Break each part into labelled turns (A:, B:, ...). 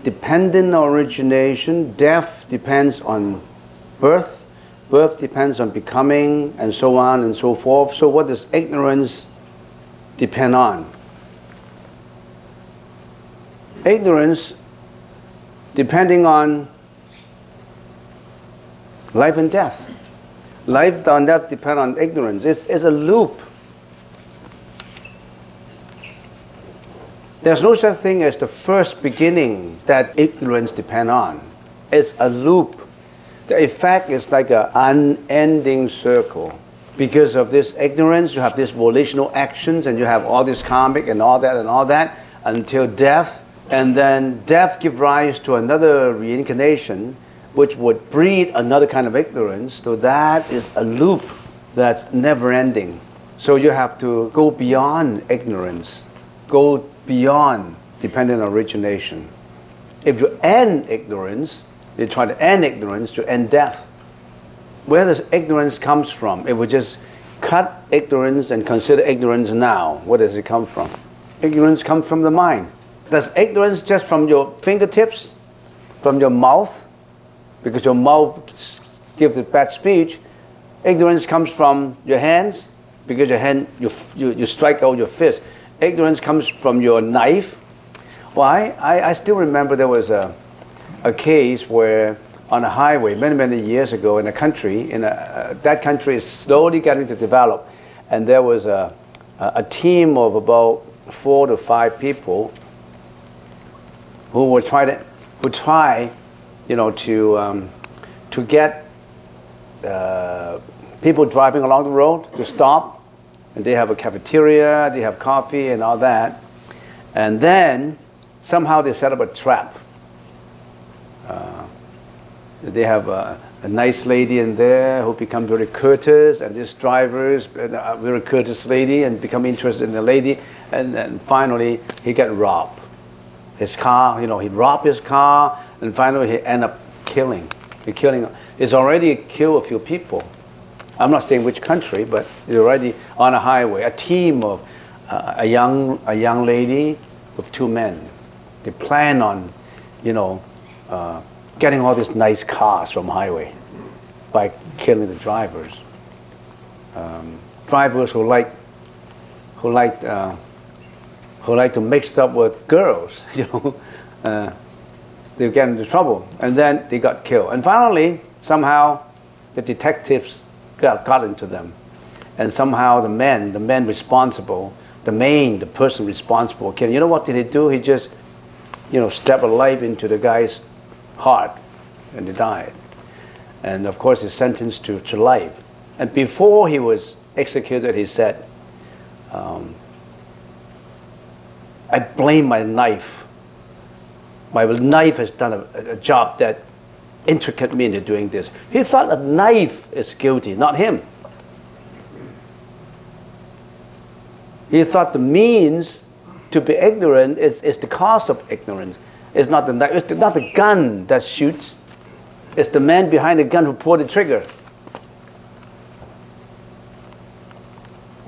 A: dependent origination. Death depends on birth. Birth depends on becoming, and so on and so forth. So what does ignorance depend on? Ignorance depending on life and death. Life and death depend on ignorance. It's a loop. There's no such thing as the first beginning that ignorance depends on. It's a loop. The effect is like an unending circle. Because of this ignorance, you have these volitional actions, and you have all this karmic and all that, until death. And then death gives rise to another reincarnation, which would breed another kind of ignorance. So that is a loop that's never ending. So you have to go beyond ignorance, go beyond dependent origination. If you end ignorance, you try to end ignorance to end death. Where does ignorance comes from? If we just cut ignorance and consider ignorance now, where does it come from? Ignorance comes from the mind. Does ignorance just from your fingertips, from your mouth? Because your mouth gives the bad speech. Ignorance comes from your hands, because your hand, you strike out your fist. Ignorance comes from your knife. Well, I still remember there was a case where on a highway many years ago in a country, that country is slowly getting to develop, and there was a team of about 4 to 5 people who would try, you know, to get people driving along the road to stop, and they have a cafeteria, they have coffee and all that, and then somehow they set up a trap. They have a nice lady in there who becomes very courteous, and this driver is a very courteous lady and become interested in the lady, and then finally he get robbed. His car, you know, he robbed his car, and finally he end up killing. He's already killed a few people. I'm not saying which country, but he's already on a highway. A team of a young lady with 2 men. They plan on, you know, getting all these nice cars from highway by killing the drivers. Drivers who like to mix up with girls, you know, they get into trouble, and then they got killed. And finally, somehow, the detectives got into them, and somehow the man responsible, the person responsible, you know what did he do? He just, you know, stabbed a knife into the guy's heart, and he died. And of course, he's sentenced to life. And before he was executed, he said, I blame my knife. My knife has done a job that intricate me into doing this. He thought the knife is guilty, not him. He thought the means to be ignorant is the cause of ignorance. It's not the knife, it's not the gun that shoots. It's the man behind the gun who pulled the trigger.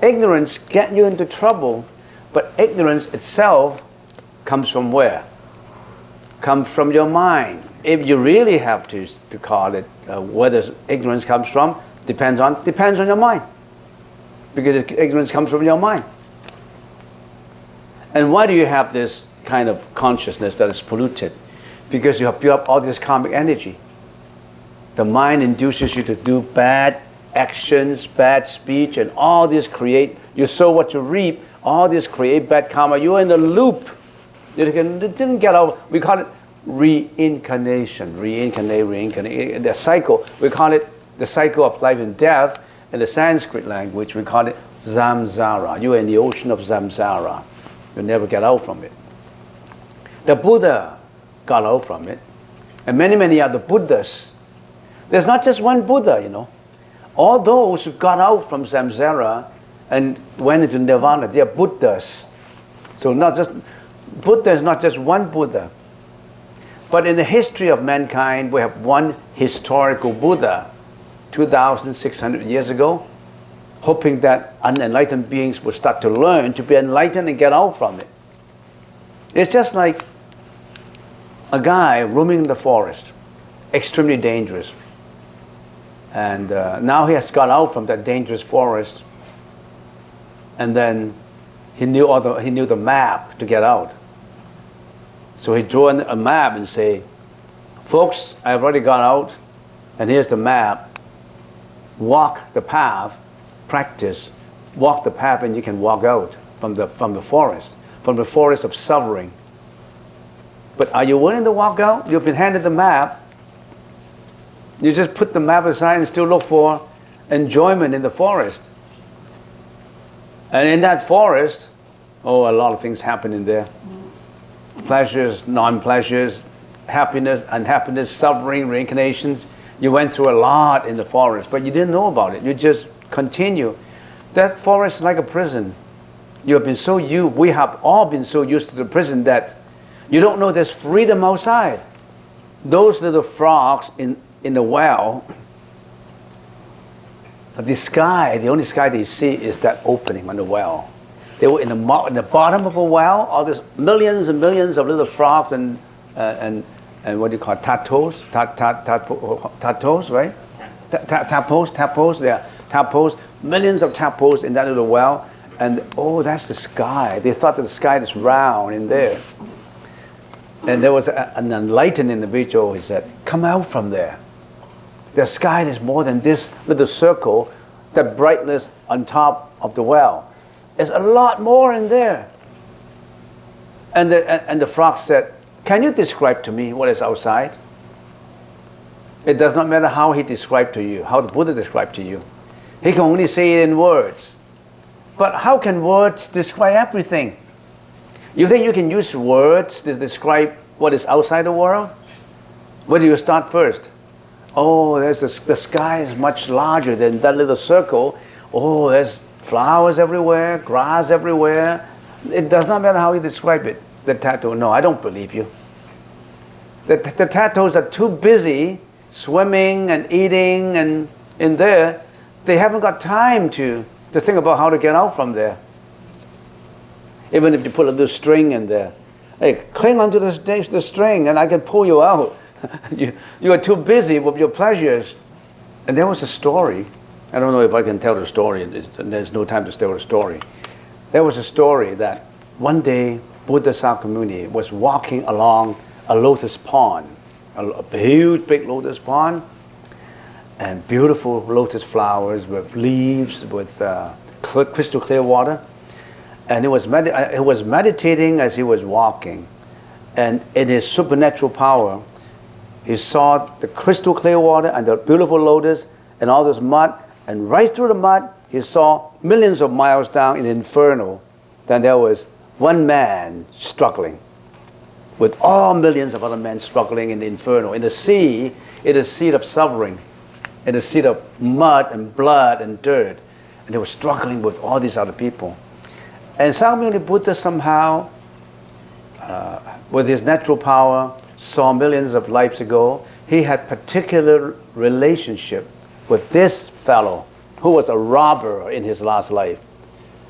A: Ignorance gets you into trouble, but ignorance itself comes from where? Comes from your mind. If you really have to call it where does ignorance comes from, depends on your mind. Because ignorance comes from your mind. And why do you have this kind of consciousness that is polluted? Because you have built up all this karmic energy. The mind induces you to do bad actions, bad speech, and all this create, you sow what you reap, all this create bad karma. You're in a loop. You didn't get out. We call it reincarnation. Reincarnate. The cycle. We call it the cycle of life and death. In the Sanskrit language, we call it samsara. You're in the ocean of samsara. You never get out from it. The Buddha got out from it. And many other Buddhas. There's not just one Buddha, you know. All those who got out from samsara and went into nirvana, they are Buddhas. So Buddha is not just one Buddha. But in the history of mankind, we have one historical Buddha, 2,600 years ago, hoping that unenlightened beings would start to learn to be enlightened and get out from it. It's just like a guy roaming in the forest, extremely dangerous. And now he has got out from that dangerous forest. And then he knew the map to get out. So he drew a map and say, folks, I've already got out, and here's the map. Walk the path, practice, walk the path, and you can walk out from the forest of suffering. But are you willing to walk out? You've been handed the map. You just put the map aside and still look for enjoyment in the forest. And in that forest, a lot of things happen in there. Pleasures, non-pleasures, happiness, unhappiness, suffering, reincarnations. You went through a lot in the forest, but you didn't know about it. You just continue. That forest is like a prison. We have all been so used to the prison that you don't know there's freedom outside. Those little frogs in the well, the only sky they see is that opening on the well. They were in the bottom of a well, all these millions and millions of little frogs and what do you call it? Tadpoles, right? Tadpoles, millions of tadpoles in that little well. And that's the sky. They thought that the sky is round in there. And there was an enlightened individual. He said, come out from there. The sky is more than this little circle, that brightness on top of the well. There's a lot more in there. And the frog said, can you describe to me what is outside? It does not matter how he described to you, how the Buddha described to you. He can only say it in words. But how can words describe everything? You think you can use words to describe what is outside the world? Where do you start first? The sky is much larger than that little circle. There's flowers everywhere, grass everywhere. It does not matter how you describe it. The tattoo, no, I don't believe you. The tattoos are too busy swimming and eating and in there. They haven't got time to think about how to get out from there. Even if you put a little string in there. Hey, cling onto the string and I can pull you out. You are too busy with your pleasures. And there was a story. I don't know if I can tell the story. There's no time to tell the story. There was a story that one day Buddha Sakyamuni was walking along a lotus pond, a huge big lotus pond, and beautiful lotus flowers with leaves, with crystal clear water. And he was meditating as he was walking. And in his supernatural power, he saw the crystal clear water and the beautiful lotus and all this mud. And right through the mud, he saw millions of miles down in the inferno. Then there was one man struggling with all millions of other men struggling in the inferno. In the sea, it is a sea of suffering. It is a sea of mud and blood and dirt. And they were struggling with all these other people. And Sakyamuni Buddha somehow, with his natural power, saw millions of lives ago, he had particular relationship with this fellow who was a robber in his last life.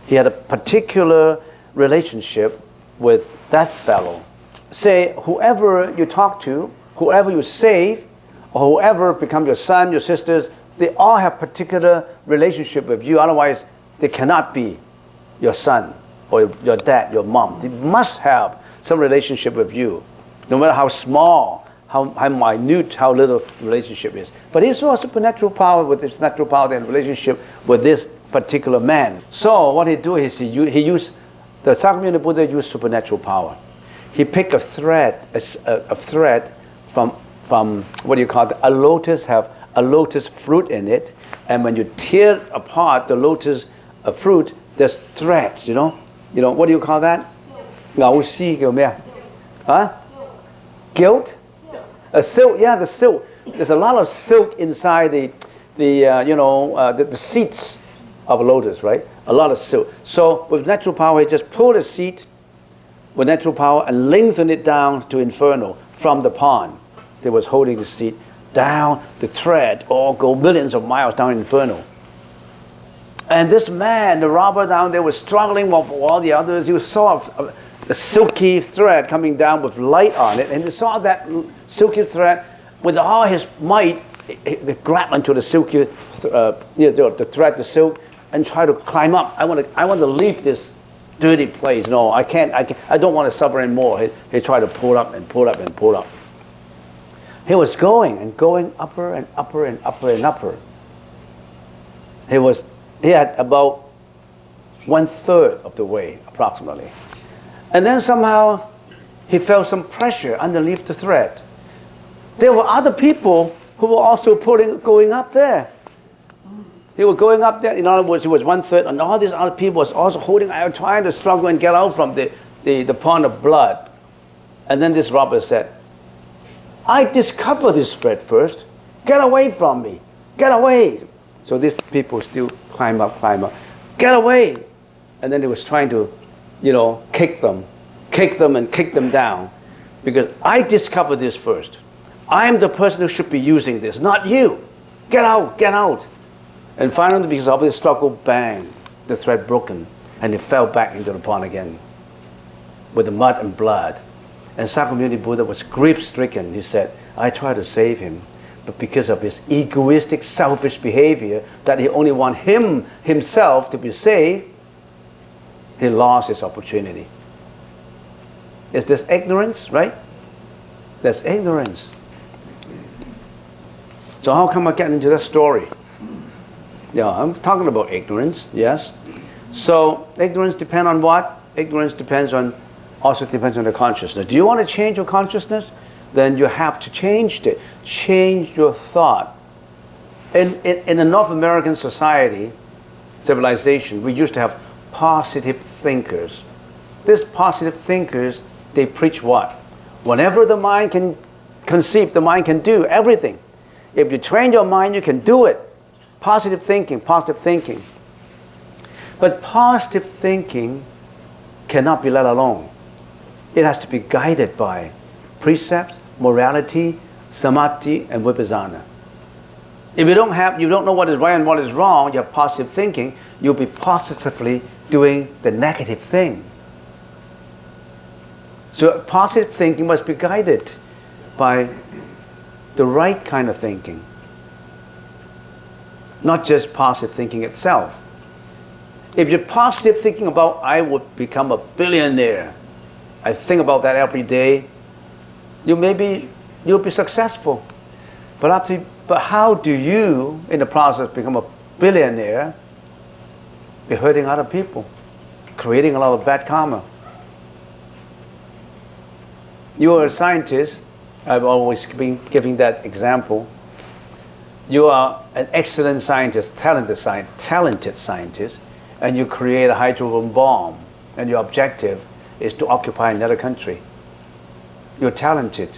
A: He had a particular relationship with that fellow. Say, whoever you talk to, whoever you save, or whoever become your son, your sisters, they all have particular relationship with you. Otherwise, they cannot be your son or your dad, your mom. They must have some relationship with you, no matter how small, how minute, how little relationship is. But he saw a supernatural power with his natural power and relationship with this particular man. So what he do is he used, the Sakyamuni Buddha used supernatural power. He picked a thread from what do you call it? A lotus have a lotus fruit in it, and when you tear apart the lotus fruit, there's threads. You know what do you call that? Huh? Guilt? A silk, yeah, the silk. There's a lot of silk inside the seeds of a lotus, right? A lot of silk. So with natural power, he just pulled a seed with natural power and lengthened it down to inferno from the pond that was holding the seed down the thread, or go millions of miles down inferno. And this man, the robber down there, was struggling with all the others. He was so the silky thread coming down with light on it, and he saw that silky thread with all his might. He grabbed onto the silky, the thread, the silk, and try to climb up. I want to leave this dirty place. No, I can't. I don't want to suffer anymore. He tried to pull up and pull up and pull up. He was going and going upper and upper and upper and upper. He had about 1/3 of the way, approximately. And then somehow he felt some pressure underneath the thread. There were other people who were also going up there. He was going up there. In other words, he was 1/3, and all these other people was also holding out, trying to struggle and get out from the pond of blood. And then this robber said, I discovered this thread first. Get away from me. Get away. So these people still climb up. Get away. And then he was trying to, kick them and kick them down, because I discovered this first. I'm the person who should be using this, not you. Get out, get out. And finally, because of this struggle, bang, the thread broken, and he fell back into the pond again with the mud and blood. And Sakyamuni Buddha was grief-stricken. He said, I tried to save him, but because of his egoistic, selfish behavior, that he only wants himself to be saved, he lost his opportunity. Is this ignorance, right? That's ignorance. So how come I get into that story? Yeah, I'm talking about ignorance, yes. So ignorance depends on what? Ignorance also depends on the consciousness. Do you want to change your consciousness? Then you have to change it. Change your thought. In the North American society, civilization, we used to have positive thinkers. These positive thinkers, they preach what? Whenever the mind can conceive, the mind can do everything. If you train your mind, you can do it. Positive thinking, positive thinking. But positive thinking cannot be let alone. It has to be guided by precepts, morality, samadhi, and vipassana. If you don't know what is right and what is wrong, you have positive thinking, you'll be positively doing the negative thing. So positive thinking must be guided by the right kind of thinking. Not just positive thinking itself. If you're positive thinking about, I would become a billionaire, I think about that every day, you'll be successful. But how do you, in the process, become a billionaire? Be hurting other people, creating a lot of bad karma. You are a scientist. I've always been giving that example. You are an excellent scientist, talented scientist, and you create a hydrogen bomb, and your objective is to occupy another country. You're talented,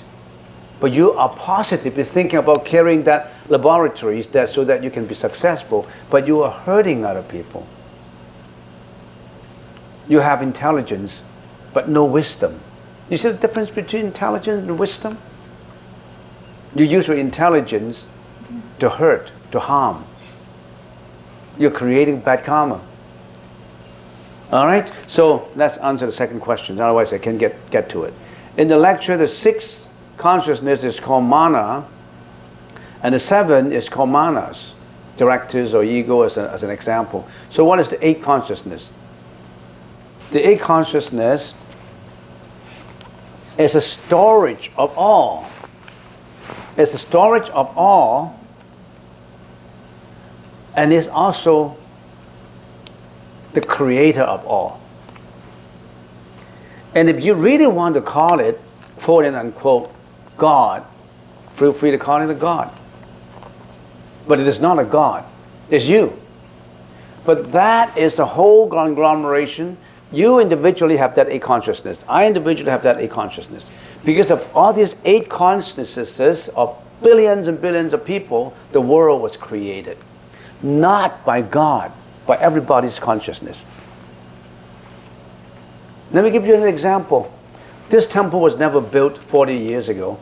A: but you are positively thinking about carrying that laboratories so that you can be successful, but you are hurting other people. You have intelligence, but no wisdom. You see the difference between intelligence and wisdom? You use your intelligence to hurt, to harm. You're creating bad karma. All right? So let's answer the second question. Otherwise I can get to it. In the lecture, the sixth consciousness is called mana, and the seven is called manas, directors or ego as an example. So what is the eighth consciousness? The eighth consciousness is a storage of all. It's a storage of all, and is also the creator of all. And if you really want to call it, quote and unquote, God, feel free to call it a God. But it is not a God. It's you. But that is the whole conglomeration. You individually have that eight consciousness. I individually have that eight consciousness. Because of all these eight consciousnesses of billions and billions of people, the world was created. Not by God, by everybody's consciousness. Let me give you an example. This temple was never built 40 years ago.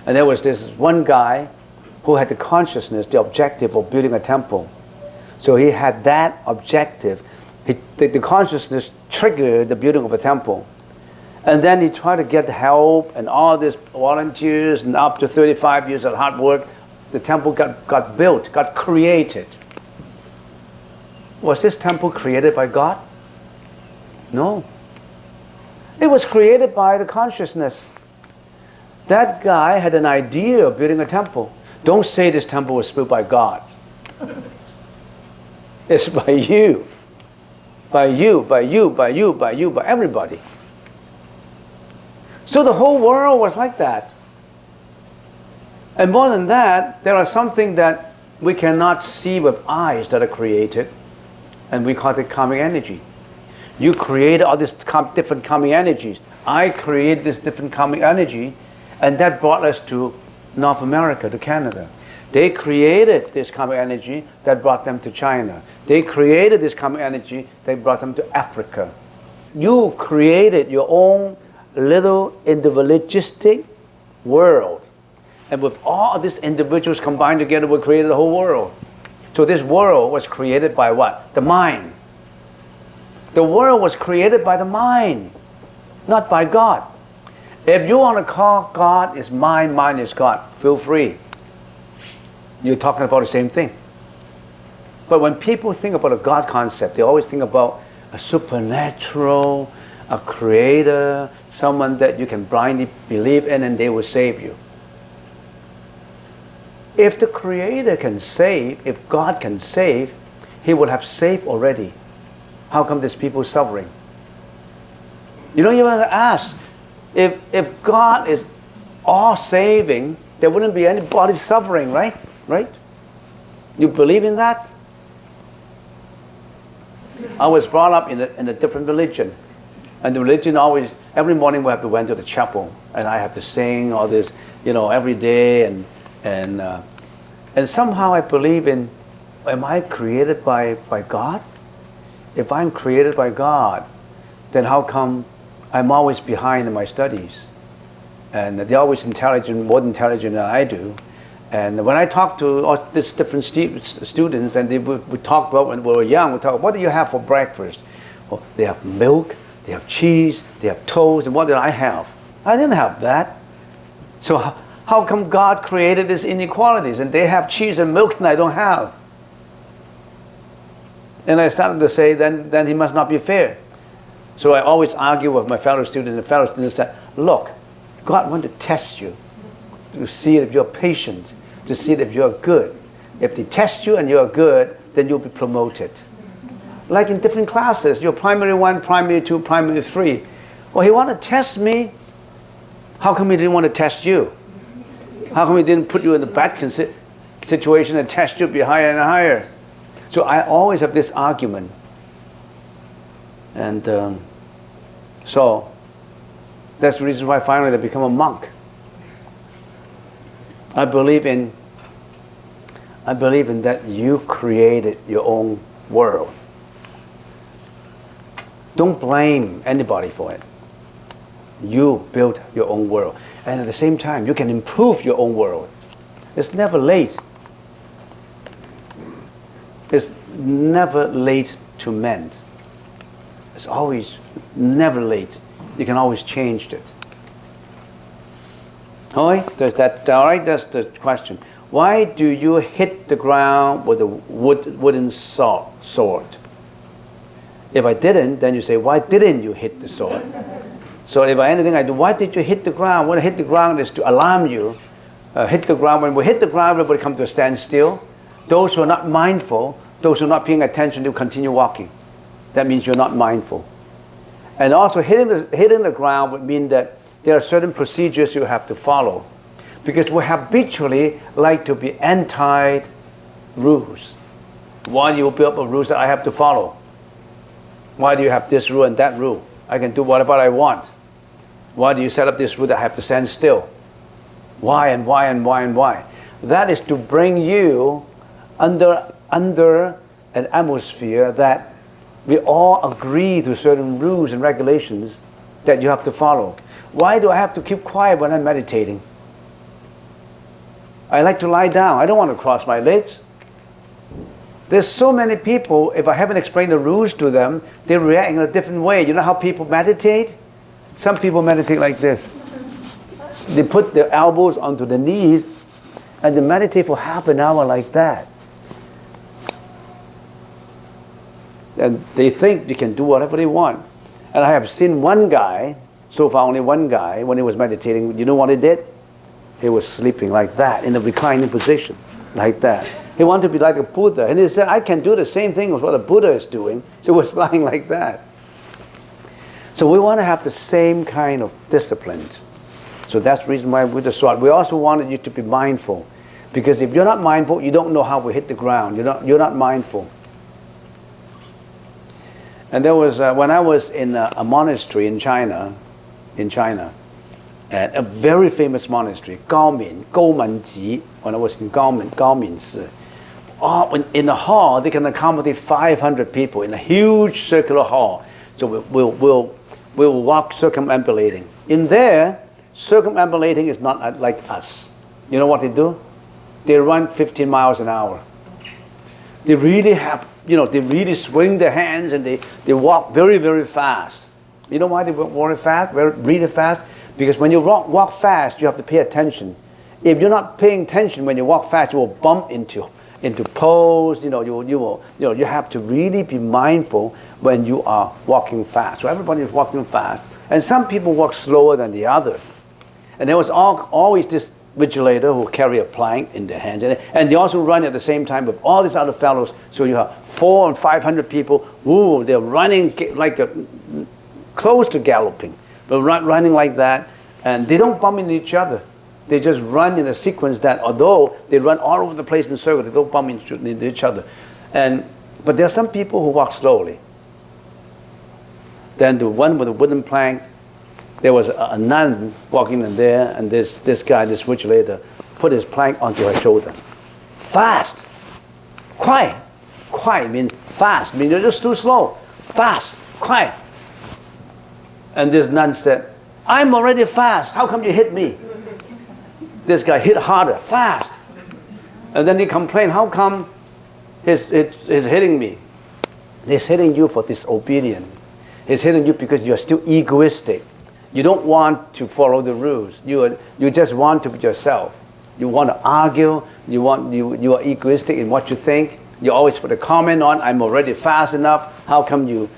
A: And there was this one guy who had the consciousness, the objective of building a temple. So he had that objective. The consciousness triggered the building of a temple. And then he tried to get help and all these volunteers, and after 35 years of hard work, the temple got built, got created. Was this temple created by God? No. It was created by the consciousness. That guy had an idea of building a temple. Don't say this temple was built by God. It's by you. By you, by you, by you, by you, by everybody. So the whole world was like that. And more than that, there are something that we cannot see with eyes that are created, and we call it karmic energy. You created all these different karmic energies. I created this different karmic energy, and that brought us to North America, to Canada. They created this karmic energy that brought them to China. They created this karmic energy that brought them to Africa. You created your own little individualistic world. And with all these individuals combined together, we created the whole world. So this world was created by what? The mind. The world was created by the mind, not by God. If you want to call God is mind, mind is God, feel free. You're talking about the same thing. But when people think about a God concept, they always think about a supernatural, a creator, someone that you can blindly believe in and they will save you. If the creator can save, if God can save, he would have saved already. How come there's people suffering? You don't even have to ask. If God is all saving, there wouldn't be anybody suffering, right? Right? You believe in that? I was brought up in a different religion. And the religion always, every morning we have to went to the chapel. And I have to sing all this, every day. And somehow I believe in, am I created by God? If I'm created by God, then how come I'm always behind in my studies? And they're always intelligent, more intelligent than I do. And when I talk to all these different students, and they would talk about when we were young, we talk, what do you have for breakfast? Well, they have milk, they have cheese, they have toast, and what did I have? I didn't have that. So how come God created these inequalities, and they have cheese and milk and I don't have? And I started to say, then he must not be fair. So I always argue with my fellow students, and fellow students said, look, God wants to test you, to see if you're patient, to see if you're good. If they test you and you're good, then you'll be promoted. Like in different classes, you're primary 1, primary 2, primary 3. Well, he wanted to test me. How come he didn't want to test you? How come he didn't put you in a bad situation and test you to be higher and higher? So I always have this argument. And so that's the reason why finally I become a monk. I believe in that you created your own world. Don't blame anybody for it. You built your own world. And at the same time, you can improve your own world. It's never late. It's never late to mend. It's always never late. You can always change it. All right, that's the question. Why do you hit the ground with a wooden sword? If I didn't, then you say, why didn't you hit the sword? So if anything I do, why did you hit the ground? When I hit the ground is to alarm you. Hit the ground. When we hit the ground, everybody come to a standstill. Those who are not mindful, those who are not paying attention, they continue walking. That means you're not mindful. And also hitting the ground would mean that there are certain procedures you have to follow. Because we habitually like to be anti-rules. Why do you build up rules that I have to follow? Why do you have this rule and that rule? I can do whatever I want. Why do you set up this rule that I have to stand still? Why and why and why and why? That is to bring you under an atmosphere that we all agree to certain rules and regulations that you have to follow. Why do I have to keep quiet when I'm meditating? I like to lie down. I don't want to cross my legs. There's so many people, if I haven't explained the rules to them, they react in a different way. You know how people meditate? Some people meditate like this. They put their elbows onto the knees and they meditate for half an hour like that. And they think they can do whatever they want. And I have seen one guy, so far only one guy, when he was meditating, you know what he did? He was sleeping like that, in a reclining position, like that. He wanted to be like a Buddha. And he said, I can do the same thing as what a Buddha is doing. So he was lying like that. So we want to have the same kind of disciplines. So that's the reason why with the sword. We also wanted you to be mindful. Because if you're not mindful, you don't know how we hit the ground. You're not mindful. And there was, when I was in a monastery in China, at a very famous monastery, Gaomenji, when I was in Gaomensi, in the hall, they can accommodate 500 people in a huge circular hall. So we'll walk circumambulating. In there, circumambulating is not like us. You know what they do? They run 15 miles an hour. They really have, they really swing their hands and they walk very, very fast. You know why they walk very fast, really fast? Because when you walk fast, you have to pay attention. If you're not paying attention when you walk fast, you will bump into poles. You have to really be mindful when you are walking fast. So everybody is walking fast, and some people walk slower than the other. And there was always this vigilator who carry a plank in their hands, and they also run at the same time with all these other fellows. So you have 400 and 500 people. Ooh, they're running like close to galloping, but running like that, and they don't bump into each other. They just run in a sequence that, although they run all over the place in a circle, they don't bump into each other. But there are some people who walk slowly. Then the one with the wooden plank, there was a nun walking in there, and this guy, this vigilator, put his plank onto her shoulder. Fast, quiet means fast, means you're just too slow. Fast, quiet. And this nun said, I'm already fast, how come you hit me? This guy hit harder, fast. And then he complained, how come he's hitting me? He's hitting you for disobedience. He's hitting you because you're still egoistic. You don't want to follow the rules. You just want to be yourself. You want to argue. You are egoistic in what you think. You always put a comment on, I'm already fast enough. How come you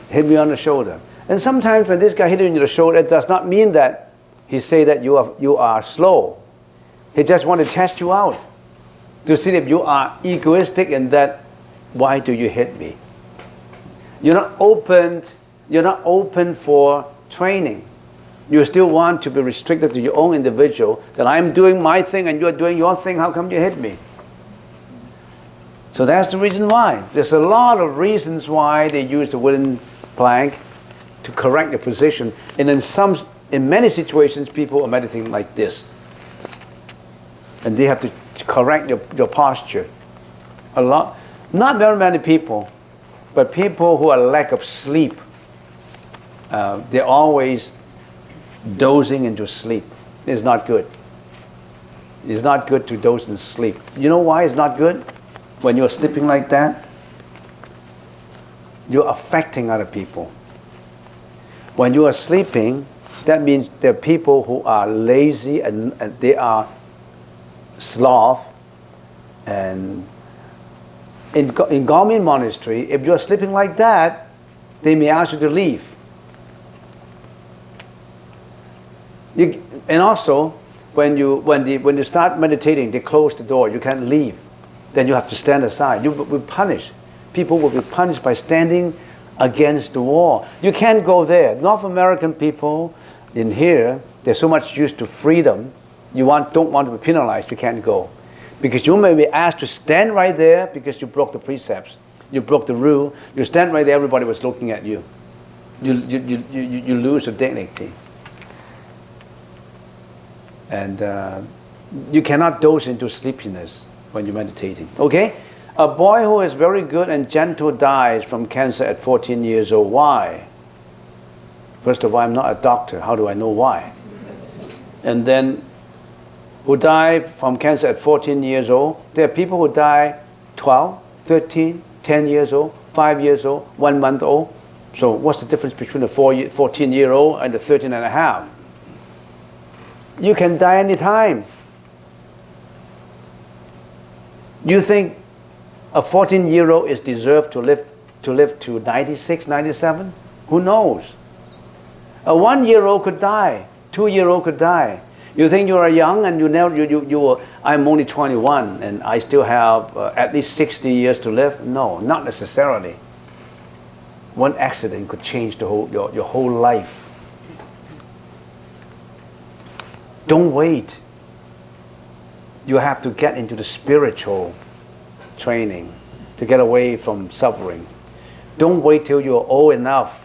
A: hit me on the shoulder? And sometimes when this guy hit you on the shoulder, it does not mean that he say that you are slow. He just want to test you out to see if you are egoistic and that why do you hit me? You're not open for training. You still want to be restricted to your own individual, that I'm doing my thing and you're doing your thing, how come you hit me? So that's the reason why. There's a lot of reasons why they use the wooden plank to correct the position. And in many situations, people are meditating like this. And they have to correct your posture. A lot, not very many people, but people who are lack of sleep, they're always dozing into sleep. It's not good. It's not good to doze in sleep. You know why it's not good? When you're sleeping like that, you're affecting other people. When you are sleeping, that means there are people who are lazy and they are sloth. And in Gaomen Monastery, if you're sleeping like that, they may ask you to leave. And also, when you start meditating, they close the door. You can't leave. Then you have to stand aside. You will be punished. People will be punished by standing against the wall. You can't go there. North American people in here, they're so much used to freedom. Don't want to be penalized. You can't go. Because you may be asked to stand right there because you broke the precepts. You broke the rule. You stand right there, everybody was looking at you. You lose your dignity. And you cannot doze into sleepiness when you're meditating. Okay? A boy who is very good and gentle dies from cancer at 14 years old. Why? First of all, I'm not a doctor. How do I know why? And then, who die from cancer at 14 years old. There are people who die 12, 13, 10 years old, 5 years old, 1 month old. So what's the difference between a 14-year-old and a 13 and a half? You can die anytime. You think a 14-year-old is deserved to live to 96, 97? Who knows? A 1-year-old could die. 2-year-old could die. You think you are young and I'm only 21 and I still have at least 60 years to live? No, not necessarily. One accident could change your whole life. Don't wait. You have to get into the spiritual training to get away from suffering. Don't wait till you're old enough.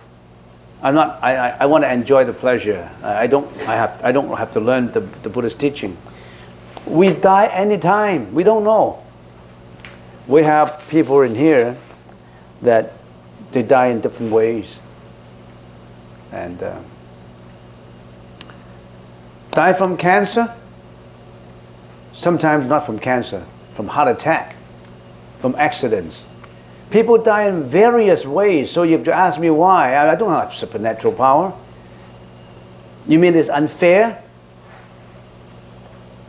A: I want to enjoy the pleasure. I don't have to learn the Buddhist teaching. We die anytime. We don't know. We have people in here that they die in different ways. And die from cancer? Sometimes not from cancer, from heart attack, from accidents. People die in various ways, so you have to ask me why. I don't have supernatural power. You mean it's unfair?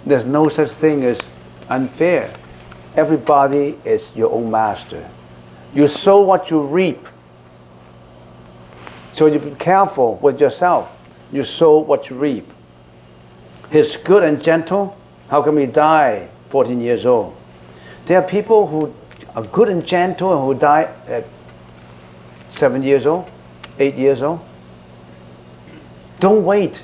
A: There's no such thing as unfair. Everybody is your own master. You sow what you reap. So you be careful with yourself. You sow what you reap. He's good and gentle. How come he die 14 years old? There are people who are good and gentle and who die at 7 years old, 8 years old. Don't wait.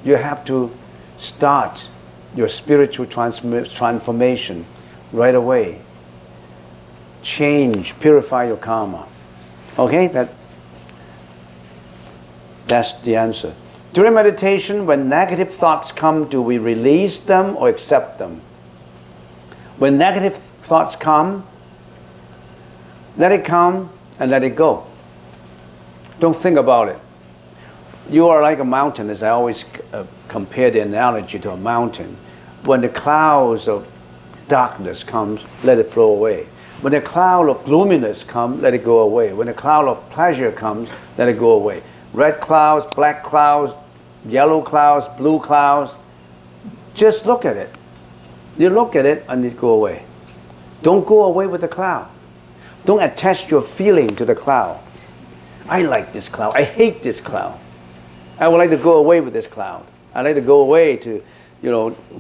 A: You have to start your spiritual transformation right away. Change, purify your karma. Okay, that's the answer. During meditation, when negative thoughts come, do we release them or accept them? When negative thoughts come, let it come and let it go. Don't think about it. You are like a mountain, as I always compare the analogy to a mountain. When the clouds of darkness comes, let it flow away. When the cloud of gloominess comes, let it go away. When the cloud of pleasure comes, let it go away. Red clouds, black clouds, yellow clouds, blue clouds, just look at it. You look at it and it go away. Don't go away with the cloud. Don't attach your feeling to the cloud. I like this cloud. I hate this cloud. I would like to go away with this cloud. I'd like to go away to,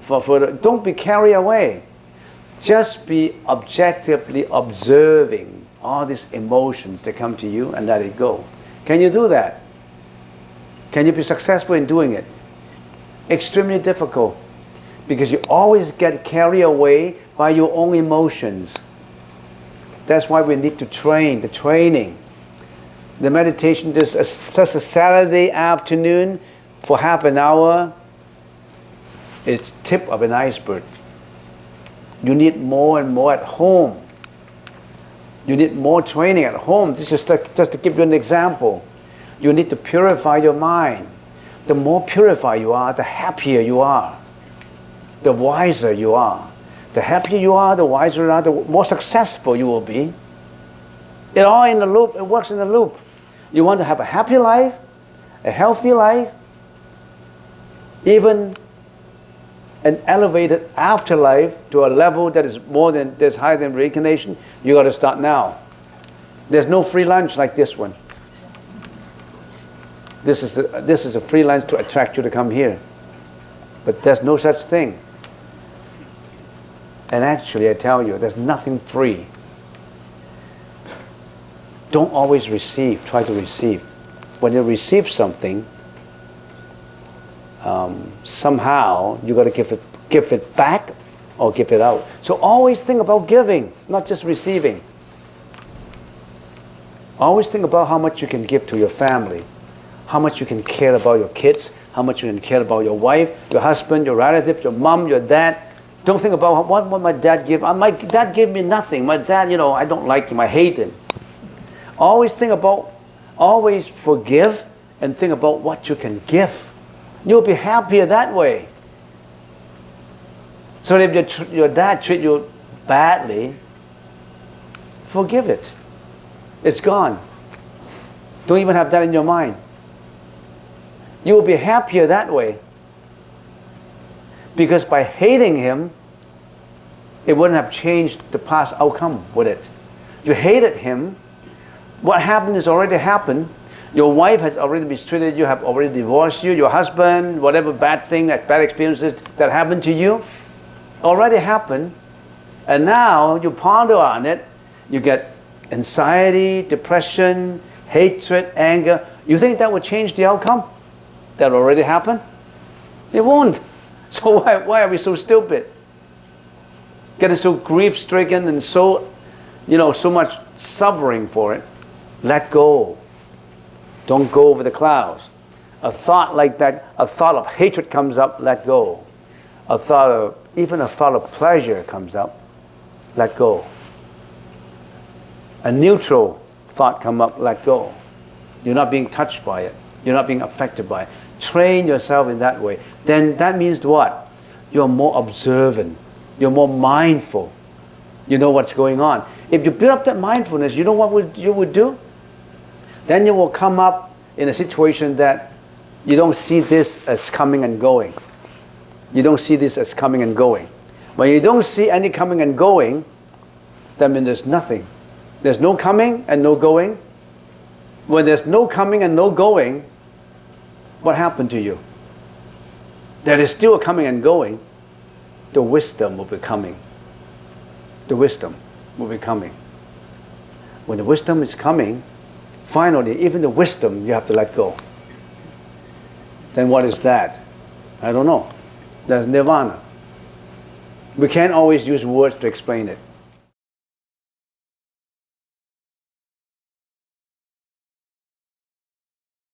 A: for further. Don't be carried away. Just be objectively observing all these emotions that come to you and let it go. Can you do that? Can you be successful in doing it? Extremely difficult, because you always get carried away by your own emotions. That's why we need to train, the training. The meditation, just a Saturday afternoon for half an hour, it's tip of an iceberg. You need more and more at home. You need more training at home. This is just to give you an example. You need to purify your mind. The more purified you are, the happier you are. The wiser you are. The happier you are, the wiser you are, the more successful you will be. It all in the loop, it works in the loop. You want to have a happy life, a healthy life, even an elevated afterlife to a level that is that's higher than reincarnation, you got to start now. There's no free lunch like this one. This is a free lunch to attract you to come here. But there's no such thing. And actually, I tell you, there's nothing free. Don't always receive, try to receive. When you receive something, somehow you got to give it back or give it out. So always think about giving, not just receiving. Always think about how much you can give to your family, how much you can care about your kids, how much you can care about your wife, your husband, your relatives, your mom, your dad. Don't think about what my dad gave. My dad gave me nothing. My dad, I don't like him. I hate him. Always forgive and think about what you can give. You'll be happier that way. So if your dad treat you badly, forgive it. It's gone. Don't even have that in your mind. You will be happier that way. Because by hating him, it wouldn't have changed the past outcome, would it? You hated him. What happened is already happened. Your wife has already mistreated you, have already divorced you. Your husband, whatever bad thing, bad experiences that happened to you, already happened. And now you ponder on it. You get anxiety, depression, hatred, anger. You think that would change the outcome? That already happened? It won't. So why are we so stupid? Getting so grief-stricken and so much suffering for it. Let go. Don't go over the clouds. A thought like that, a thought of hatred comes up, let go. Even a thought of pleasure comes up, let go. A neutral thought come up, let go. You're not being touched by it. You're not being affected by it. Train yourself in that way. Then that means what? You're more observant. You're more mindful. You know what's going on. If you build up that mindfulness, you know what you would do? Then you will come up in a situation that you don't see this as coming and going. You don't see this as coming and going. When you don't see any coming and going, that means there's nothing. There's no coming and no going. When there's no coming and no going, what happened to you? There is still a coming and going. The wisdom will be coming. The wisdom will be coming. When the wisdom is coming, finally, even the wisdom you have to let go. Then what is that? I don't know. That's nirvana. We can't always use words to explain it.